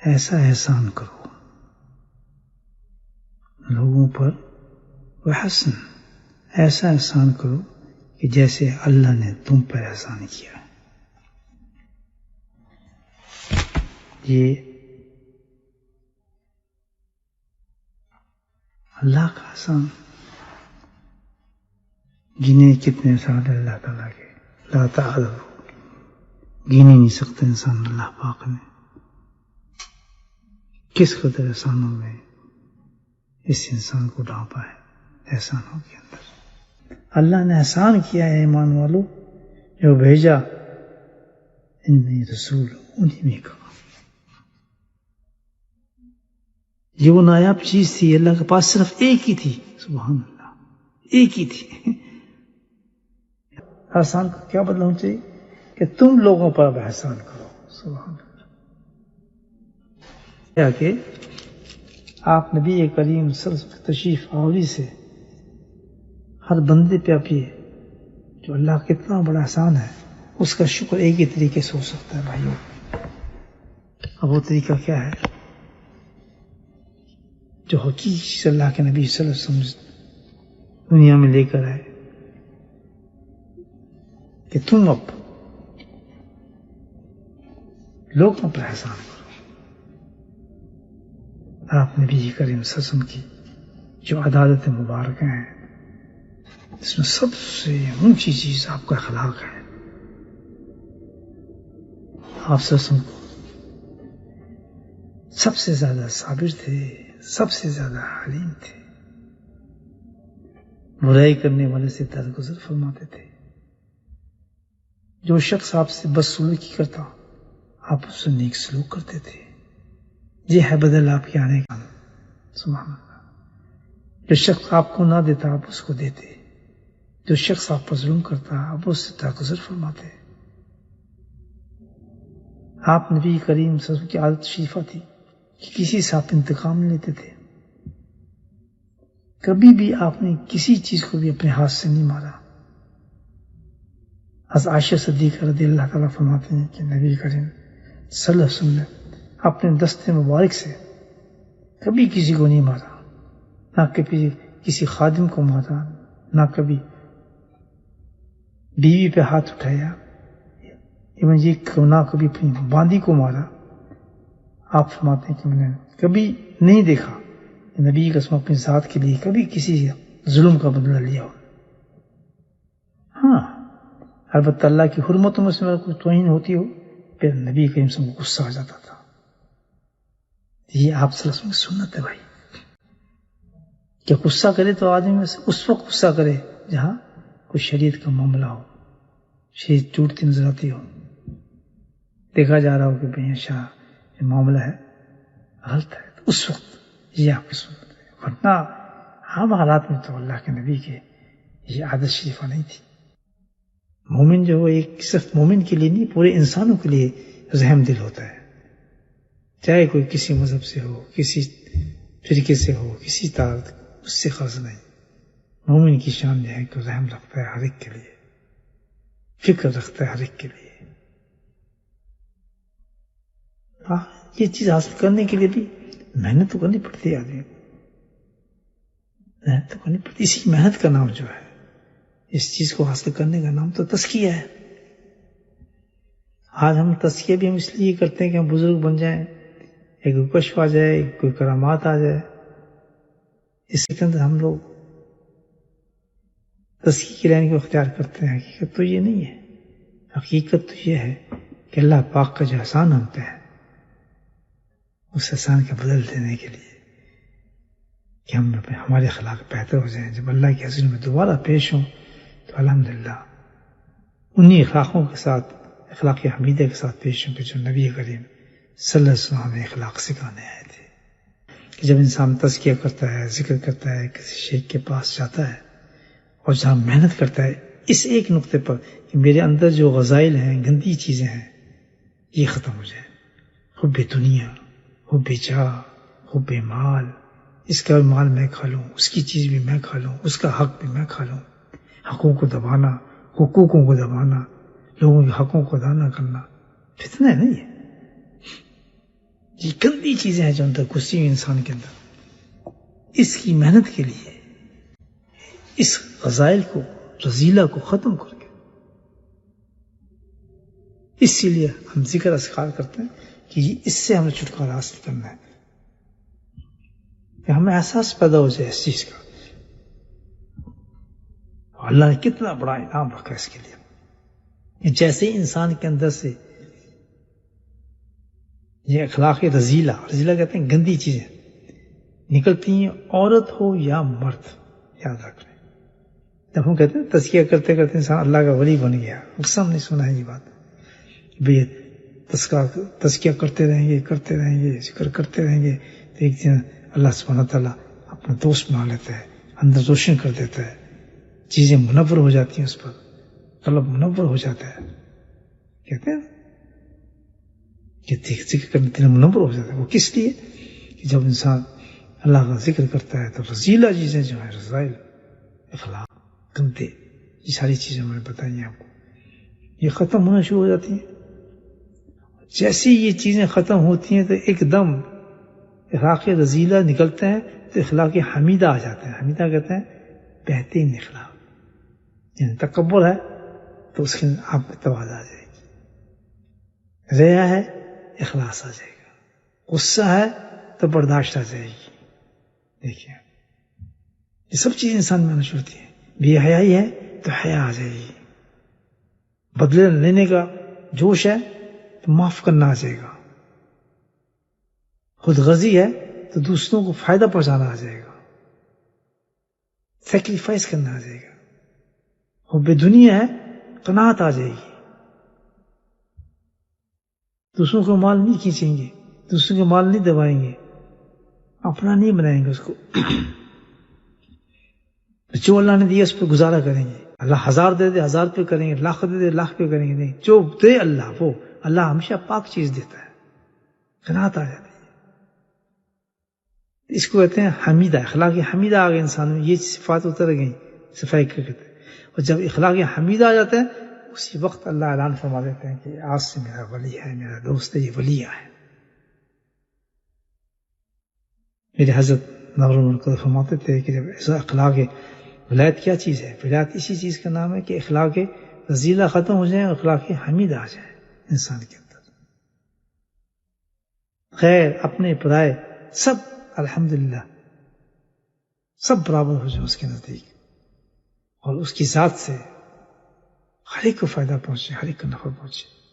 ایسا احسان کرو لوگوں پر، وحسن، ایسا احسان کرو کہ جیسے اللہ نے تم پر احسان کیا. یہ اللہ کا احسان گنے کتنے سال اللہ تعالیٰ کے، لا تعلم، گنے نہیں سکتے انسان اللہ پاک نے کس قدر احسانوں میں اس انسان کو ڈھانپا ہے احسانوں کے اندر. اللہ نے احسان کیا ہے ایمان والو، جو بھیجا انی رسول، انہی میں کہا. یہ وہ نایاب چیز تھی، اللہ کے پاس صرف ایک ہی تھی. سبحان اللہ، ایک ہی تھی. احسان کا کیا بدلا ہونا چاہیے کہ تم لوگوں پر اب احسان کرو. سبحان اللہ. کہ آپ نبی کریم صلی اللہ علیہ وسلم تشریف آوری سے ہر بندے پہ آپ یہ جو اللہ کا کتنا بڑا احسان ہے اس کا شکر ایک ہی طریقے سے ہو سکتا ہے بھائیوں. اب وہ طریقہ کیا ہے جو حقیقی اللہ کے نبی صلی اللہ علیہ وسلم دنیا میں لے کر آئے کہ تم اب لوگوں پر احسان کرو. آپ نبی کریم صلی اللہ علیہ وسلم کی جو عادات مبارکہ ہیں اس میں سب سے اونچی چیز آپ کا اخلاق ہے. آپ صلی اللہ علیہ وسلم سب سے زیادہ صابر تھے، سب سے زیادہ حلیم تھے، برائی کرنے والے سے درگزر فرماتے تھے. جو شخص آپ سے بدسلوکی کرتا آپ اس سے نیک سلوک کرتے تھے. یہ ہے بدل آپ کے آنے کا. سبحان اللہ. جو شخص آپ کو نہ دیتا آپ اس کو دیتے، جو شخص آپ پر ظلم کرتا آپ اس سے درگزر فرماتے. آپ نبی کریم صلی اللہ علیہ وسلم کی عادت شریفہ تھی کہ کسی سے آپ انتقام نہیں لیتے تھے. کبھی بھی آپ نے کسی چیز کو بھی اپنے ہاتھ سے نہیں مارا. حضرت عائشہ صدیقہ رضی اللہ تعالیٰ فرماتے ہیں کہ نبی کریم صلی اللہ علیہ وسلم نے اپنے دست مبارک سے کبھی کسی کو نہیں مارا، نہ کبھی کسی خادم کو مارا، نہ کبھی بیوی پہ ہاتھ اٹھایا، نہ کبھی اپنی باندی کو مارا. آپ فرماتے ہیں کہ میں نے کبھی نہیں دیکھا کہ نبی قسم اپنی ذات کے لیے کبھی کسی ظلم کا بدلہ لیا ہو. ہاں البتہ اللہ کی حرمتوں میں سے میرا کوئی توہین ہوتی ہو پھر نبی کریم صلی اللہ علیہ وسلم کو غصہ آ جاتا تھا. یہ آپ صلی اللہ علیہ وسلم کی سنت ہے بھائی کہ غصہ کرے تو آدمی میں سے اس وقت غصہ کرے جہاں کوئی شریعت کا معاملہ ہو، شریعت ٹوٹتی نظر آتی ہو، دیکھا جا رہا ہو کہ بھئی اچھا یہ معاملہ ہے غلط ہے، تو اس وقت یہ آپ کی سنت ہے. ورنہ عام حالات میں تو اللہ کے نبی کے یہ عادت شریفہ نہیں تھی. مومن جو وہ ایک صرف مومن کے لیے نہیں پورے انسانوں کے لیے رحم دل ہوتا ہے، چاہے کوئی کسی مذہب سے ہو، کسی فرقے سے ہو، کسی طاقت، اس سے خاص نہیں. مومن کی شان یہ ہے کہ رحم رکھتا ہے ہر ایک کے لیے، فکر رکھتا ہے ہر ایک کے لیے. یہ چیز حاصل کرنے کے لیے بھی محنت تو کرنی پڑتی ہے آدمی کو، محنت تو کرنی پڑتی. اسی محنت کا نام جو ہے، اس چیز کو حاصل کرنے کا نام تو تزکیہ ہے. آج ہم تزکیہ بھی ہم اس لیے کرتے ہیں کہ ہم بزرگ بن جائیں، ایک کشف آ جائے، کوئی کرامات آ جائے. اس کے اندر ہم لوگ تزکیہ کی لائن کو اختیار کرتے ہیں. حقیقت تو یہ نہیں ہے. حقیقت تو یہ ہے کہ اللہ پاک کا جو احسان ہم پہ ہے اس احسان کا بدل دینے کے لیے کہ ہم ہمارے اخلاق بہتر ہو جائیں. جب اللہ کی حضور میں دوبارہ پیش ہوں تو الحمدللہ انہی اخلاقوں کے ساتھ، اخلاق حمیدہ کے ساتھ پیش ہوں کہ جو نبی کریم صلی اللہ علیہ وسلم نے اخلاق سکھانے آئے تھے. کہ جب انسان تزکیہ کرتا ہے، ذکر کرتا ہے، کسی شیخ کے پاس جاتا ہے اور جہاں محنت کرتا ہے اس ایک نقطے پر کہ میرے اندر جو غزائل ہیں، گندی چیزیں ہیں، یہ ختم ہو جائے. حب دنیا، حب جاہ، حب مال، اس کا مال میں کھا لوں، اس کی چیز بھی میں کھا لوں، اس کا حق بھی میں کھا لوں. حقوق کو دبانا، حقوقوں کو دبانا، لوگوں کے حقوں کو ادا نہ کرنا فتنہ ہے نا. یہ گندی چیزیں ہیں جو اندر گھسی ہوئی انسان کے اندر، اس کی محنت کے لیے اس غزائل کو، رذیلہ کو ختم کر کے، اسی لیے ہم ذکر اذکار کرتے ہیں کہ اس سے ہمیں چھٹکارا حاصل کرنا ہے، کہ ہمیں احساس پیدا ہو جائے اس چیز کا، اللہ نے کتنا بڑا انعام رکھا اس کے لیے۔ جیسے ہی انسان کے اندر سے یہ اخلاق رذیلہ کہتے ہیں گندی چیزیں نکلتی ہیں، عورت ہو یا مرد، یاد رکھ لیں۔ جب ہم کہتے ہیں تزکیہ کرتے کرتے انسان اللہ کا ولی بن گیا، اکثر ہم نے سنا ہے یہ بات، بھئی تزکیہ کرتے رہیں گے، ذکر کرتے رہیں گے تو ایک دن اللہ سبحانہ تعالیٰ اپنا دوست بنا لیتا ہے، اندر روشن کر دیتا ہے، چیزیں منور ہو جاتی ہیں، اس پر قلب منور ہو جاتا ہے، کہتے ہیں کہ ذکر کرنے کے لیے منور ہو جاتا ہے۔ وہ کس لیے کہ جب انسان اللہ کا ذکر کرتا ہے تو رذیلہ چیزیں جو ہیں، رذائل، اخلاق گندے، یہ ساری چیزیں میں نے بتائی ہیں آپ کو، یہ ختم ہونا شروع ہو جاتی ہیں۔ جیسے یہ چیزیں ختم ہوتی ہیں تو ایک دم اخلاق رذیلہ نکلتے ہیں تو اخلاق حمیدہ آ جاتے ہیں۔ حمیدہ کہتے ہیں بہترین اخلاق، یعنی تکبر ہے تو اس کے آپ میں تواضع آ جائے گی، ریا ہے اخلاص آ جائے گا، غصہ ہے تو برداشت آ جائے گی۔ دیکھیے یہ سب چیزیں انسان میں نشر ہوتی ہیں۔ بے حیائی ہے تو حیا آ جائے گی، بدلے لینے کا جوش ہے تو معاف کرنا آ جائے گا، خود غرضی ہے تو دوسروں کو فائدہ پہنچانا آ جائے گا، سیکریفائس کرنا آ جائے گا، حب دنیا ہے قناعت آ جائے گی، دوسروں کو مال نہیں کھینچیں گے، دوسروں کے مال نہیں دبائیں گے، اپنا نہیں بنائیں گے اس کو، جو اللہ نے دیا اس پہ گزارا کریں گے۔ اللہ 1000 دے دے 1000 پہ کریں گے، لاکھ دے دے لاکھ پہ کریں گے، نہیں، جو دے اللہ وہ اللہ ہمیشہ پاک چیز دیتا ہے، قناعت آ جاتی ہے۔ اس کو کہتے ہیں حمیدہ، اخلاق حمیدہ آ گئے انسان میں، یہ صفات اتر گئیں، صفائی کہتے ہیں۔ اور جب اخلاق حمیدہ آ جاتے ہیں اسی وقت اللہ اعلان فرما دیتے ہیں کہ آج سے میرا ولی ہے، میرا دوست ہے، یہ ولیہ ہے۔ میرے حضرت نور الملک فرماتے تھے کہ جب ایسا اخلاق ولایت کیا چیز ہے؟ ولایت اسی چیز کا نام ہے کہ اخلاق رذیلہ ختم ہو جائیں اور اخلاق حمیدہ آ جائے انسان کے اندر، خیر اپنے پرائے سب الحمدللہ سب برابر ہو جائے اس کے نزدیک، اور اس کی ذات سے ہر ایک کو فائدہ پہنچے، ہر ایک کو نفع پہنچے۔